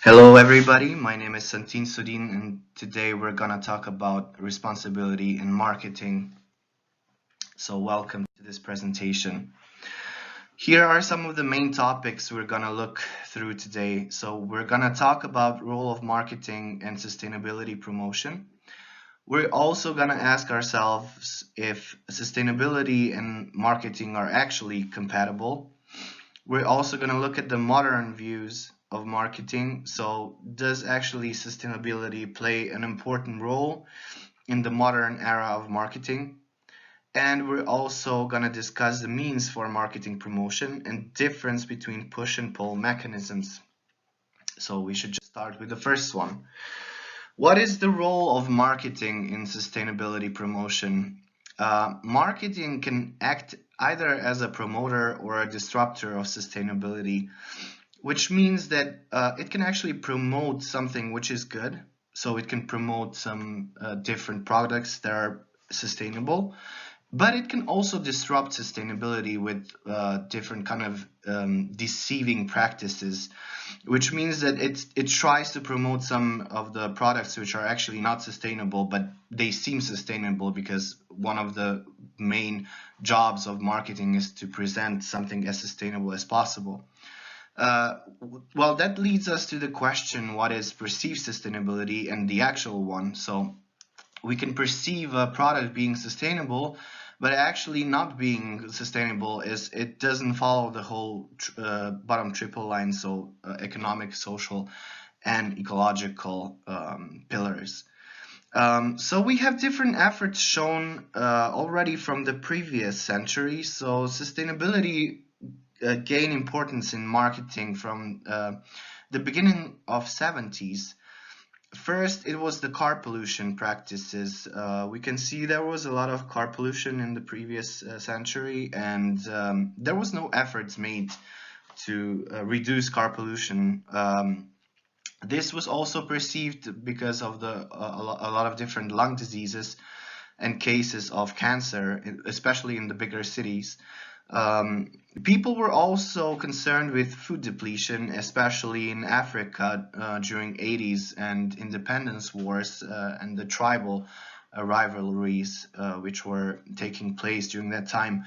Hello, everybody. My name is Santin, Sodin, and today we're gonna talk about responsibility in marketing. So, welcome to this presentation. Here are some of the main topics we're gonna look through today. So, we're gonna talk about role of marketing and sustainability promotion. We're also gonna ask ourselves if sustainability and marketing are actually compatible. We're also going to look at the modern views of marketing. So, does actually sustainability play an important role in the modern era of marketing? And we're also going to discuss the means for marketing promotion and difference between push and pull mechanisms. So, we should just start with the first one. What is the role of marketing in sustainability promotion? Marketing can act either as a promoter or a disruptor of sustainability, which means that it can actually promote something which is good. So it can promote some different products that are sustainable, but it can also disrupt sustainability with different kind of deceiving practices, which means that it tries to promote some of the products which are actually not sustainable, but they seem sustainable because one of the main jobs of marketing is to present something as sustainable as possible. Well, that leads us to the question, what is perceived sustainability and the actual one? So we can perceive a product being sustainable, but actually not being sustainable is it doesn't follow the whole bottom triple line, so economic, social, and ecological pillars. So we have different efforts shown already from the previous century. So sustainability gain importance in marketing from the beginning of 70s. First, it was the car pollution practices. We can see there was a lot of car pollution in the previous century, and there was no efforts made to reduce car pollution. This was also perceived because of a lot of different lung diseases and cases of cancer, especially in the bigger cities. People were also concerned with food depletion, especially in Africa during 80s and independence wars and the tribal rivalries which were taking place during that time.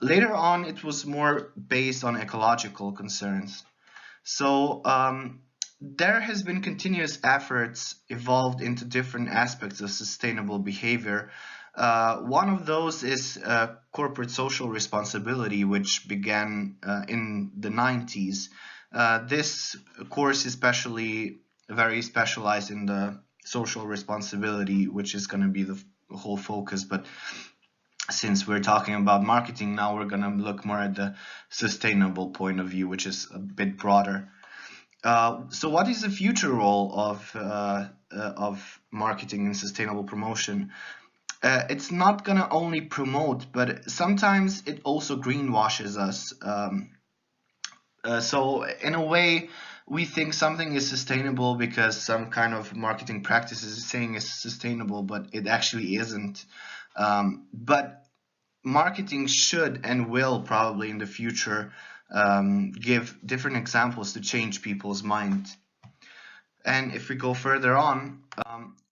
Later on, it was more based on ecological concerns. So there has been continuous efforts evolved into different aspects of sustainable behavior. One of those is corporate social responsibility, which began in the 90s. This course is especially very specialized in the social responsibility, which is going to be the whole focus. But since we're talking about marketing now, we're going to look more at the sustainable point of view, which is a bit broader. So what is the future role of marketing and sustainable promotion? It's not going to only promote, but sometimes it also greenwashes us. So in a way, we think something is sustainable because some kind of marketing practice is saying it's sustainable, but it actually isn't. But marketing should and will probably in the future give different examples to change people's mind. And if we go further on,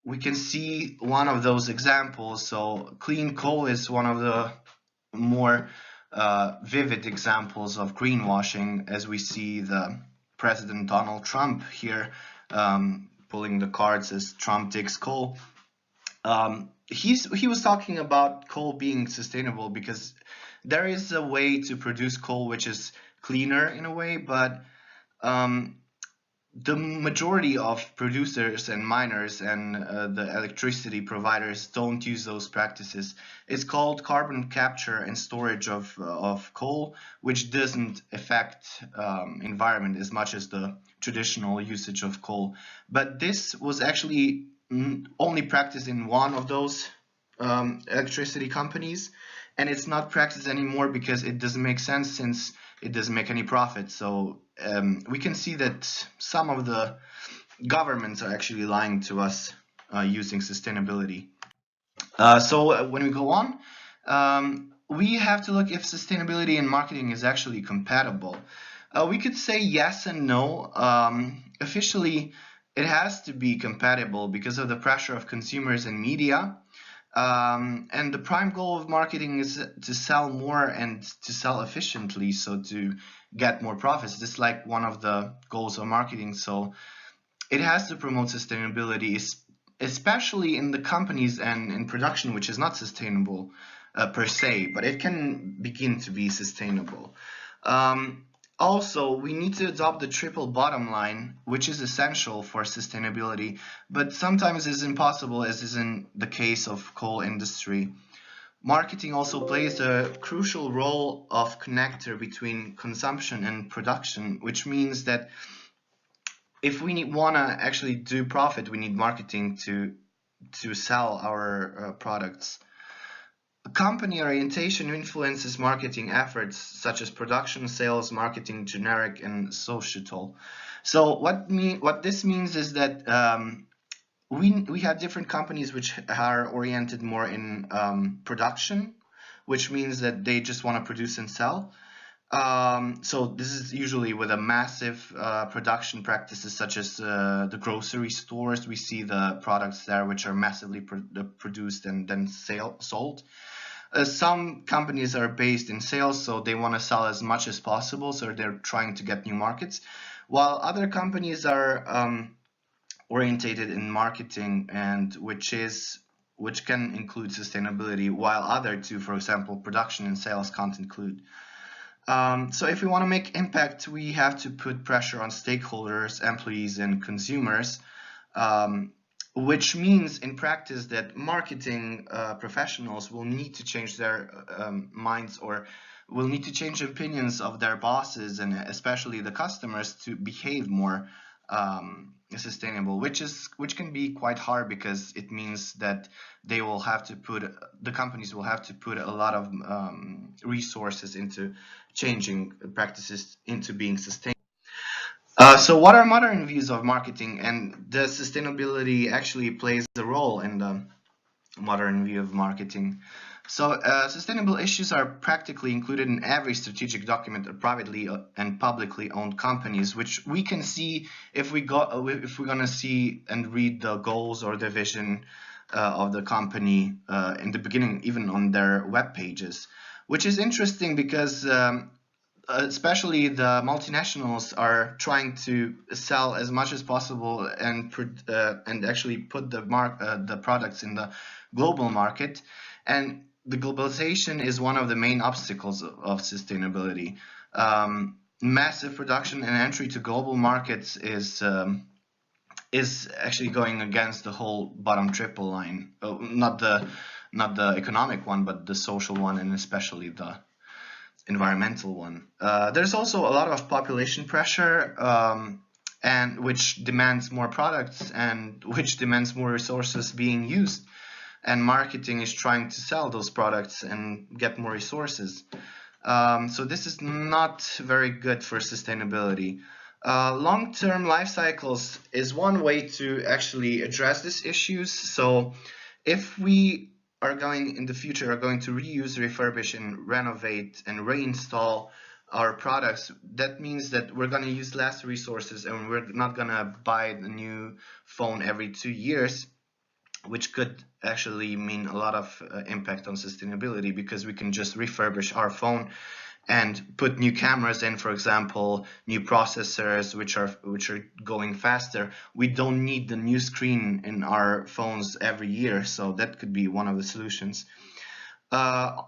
we can see one of those examples. So clean coal is one of the more vivid examples of greenwashing, as we see the President Donald Trump here pulling the cards as Trump digs coal. He was talking about coal being sustainable because there is a way to produce coal which is cleaner in a way, but the majority of producers and miners and the electricity providers don't use those practices. It's called carbon capture and storage of coal, which doesn't affect environment as much as the traditional usage of coal. But this was actually only practiced in one of those electricity companies, and it's not practiced anymore because it doesn't make sense since it doesn't make any profit. So we can see that some of the governments are actually lying to us using sustainability. So when we go on, we have to look if sustainability and marketing is actually compatible. We could say yes and no. Officially, it has to be compatible because of the pressure of consumers and media. And the prime goal of marketing is to sell more and to sell efficiently, so to get more profits. This is like one of the goals of marketing. So it has to promote sustainability, especially in the companies and in production, which is not sustainable per se, but it can begin to be sustainable. Um, Also, we need to adopt the triple bottom line, which is essential for sustainability, but sometimes is impossible, as is in the case of coal industry. Marketing also plays a crucial role of connector between consumption and production, which means that if we want to actually do profit, we need marketing to sell our products. Company orientation influences marketing efforts such as production, sales, marketing, generic, and societal. So what this means is that we have different companies which are oriented more in production, which means that they just want to produce and sell. So this is usually with a massive production practices such as the grocery stores. We see the products there which are massively produced and then sold. Some companies are based in sales, so they want to sell as much as possible, so they're trying to get new markets, while other companies are orientated in marketing, and which can include sustainability, while other two, for example, production and sales, can't include. So if we want to make impact, we have to put pressure on stakeholders, employees, and consumers, which means in practice that marketing professionals will need to change their minds, or will need to change opinions of their bosses and especially the customers to behave more sustainable, which can be quite hard because it means that they will have to put the companies will have to put a lot of resources into changing practices into being sustainable. So what are modern views of marketing, and does sustainability actually plays a role in the modern view of marketing? So sustainable issues are practically included in every strategic document of privately and publicly owned companies, which we can see if we're gonna see and read the goals or the vision of the company in the beginning, even on their web pages, which is interesting because especially the multinationals are trying to sell as much as possible and actually put the products in the global market, and the globalization is one of the main obstacles of sustainability. Massive production and entry to global markets is actually going against the whole bottom triple line, not the economic one, but the social one, and especially the environmental one. There's also a lot of population pressure, and which demands more products and which demands more resources being used. And marketing is trying to sell those products and get more resources. So this is not very good for sustainability. Long-term life cycles is one way to actually address these issues. So if we are going in the future are going to reuse, refurbish, and renovate and reinstall our products, that means that we're going to use less resources and we're not going to buy a new phone every 2 years, which could actually mean a lot of impact on sustainability, because we can just refurbish our phone and put new cameras in, for example, new processors which are going faster. We don't need the new screen in our phones every year, so that could be one of the solutions.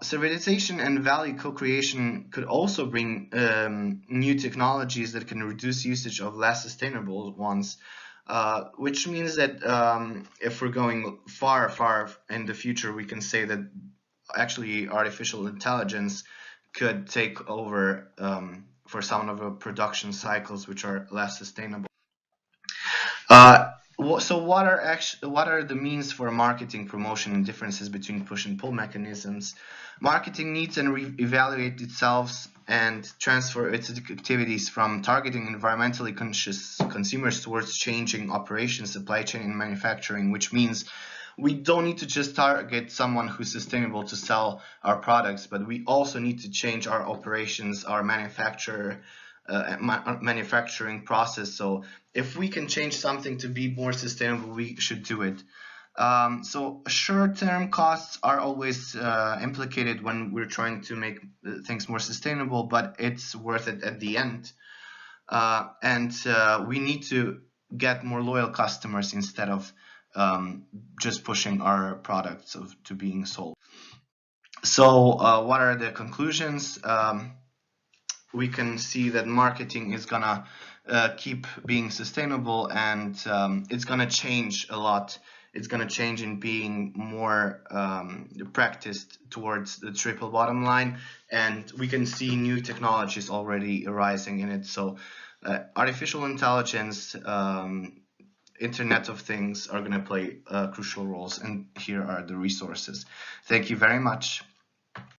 Civilization and value co-creation could also bring new technologies that can reduce usage of less sustainable ones, which means that if we're going far in the future, we can say that actually artificial intelligence could take over for some of the production cycles which are less sustainable. So what are the means for marketing, promotion, and differences between push and pull mechanisms? Marketing needs and evaluate itself and transfer its activities from targeting environmentally conscious consumers towards changing operations, supply chain, and manufacturing, which means we don't need to just target someone who's sustainable to sell our products, but we also need to change our operations, our manufacture, manufacturing process. So if we can change something to be more sustainable, we should do it. So short-term costs are always implicated when we're trying to make things more sustainable, but it's worth it at the end. And we need to get more loyal customers instead of just pushing our products to being sold. So what are the conclusions? We can see that marketing is gonna keep being sustainable, and it's gonna change a lot. It's gonna change in being more practiced towards the triple bottom line, and we can see new technologies already arising in it. So artificial intelligence, Internet of Things are gonna play crucial roles, and here are the resources. Thank you very much.